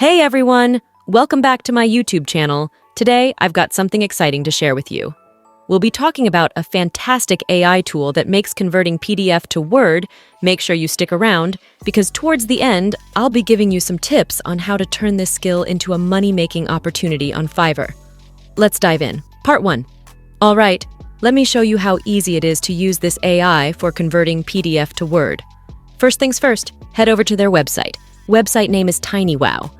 Hey everyone! Welcome back to my YouTube channel. Today, I've got something exciting to share with you. We'll be talking about a fantastic AI tool that makes converting PDF to Word. Make sure you stick around, because towards the end, I'll be giving you some tips on how to turn this skill into a money-making opportunity on Fiverr. Let's dive in. Part 1. All right, let me show you how easy it is to use this AI for converting PDF to Word. First things first, head over to their website. Website name is TinyWow.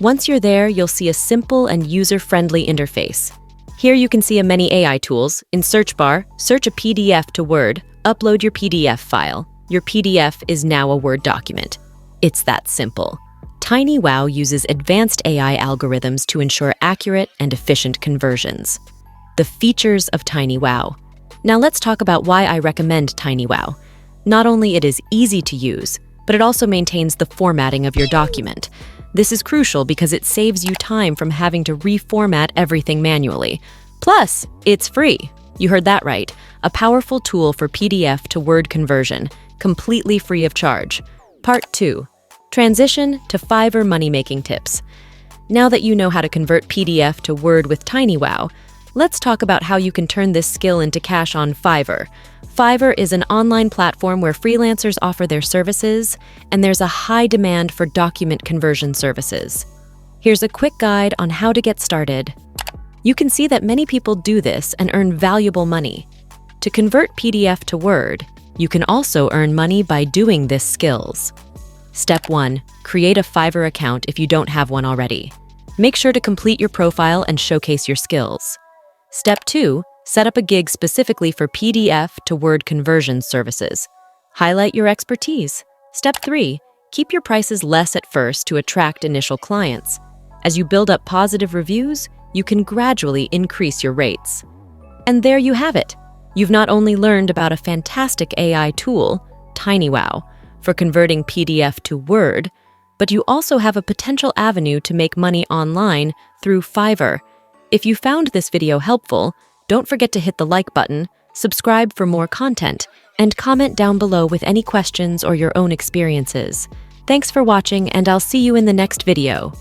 Once you're there, you'll see a simple and user-friendly interface. Here you can see many AI tools. In search bar, search a PDF to Word, upload your PDF file. Your PDF is now a Word document. It's that simple. TinyWow uses advanced AI algorithms to ensure accurate and efficient conversions. The features of TinyWow. Now let's talk about why I recommend TinyWow. Not only it is easy to use, but it also maintains the formatting of your document. This is crucial because it saves you time from having to reformat everything manually. Plus, it's free. You heard that right. A powerful tool for PDF to Word conversion, completely free of charge. Part 2. Transition to Fiverr money-making tips. Now that you know how to convert PDF to Word with TinyWow, let's talk about how you can turn this skill into cash on Fiverr. Fiverr is an online platform where freelancers offer their services, and there's a high demand for document conversion services. Here's a quick guide on how to get started. You can see that many people do this and earn valuable money. To convert PDF to Word, you can also earn money by doing this skills. Step 1. Create a Fiverr account if you don't have one already. Make sure to complete your profile and showcase your skills. Step 2. Set up a gig specifically for PDF to Word conversion services. Highlight your expertise. Step 3. Keep your prices less at first to attract initial clients. As you build up positive reviews, you can gradually increase your rates. And there you have it. You've not only learned about a fantastic AI tool, TinyWow, for converting PDF to Word, but you also have a potential avenue to make money online through Fiverr. If you found this video helpful, don't forget to hit the like button, subscribe for more content, and comment down below with any questions or your own experiences. Thanks for watching, and I'll see you in the next video.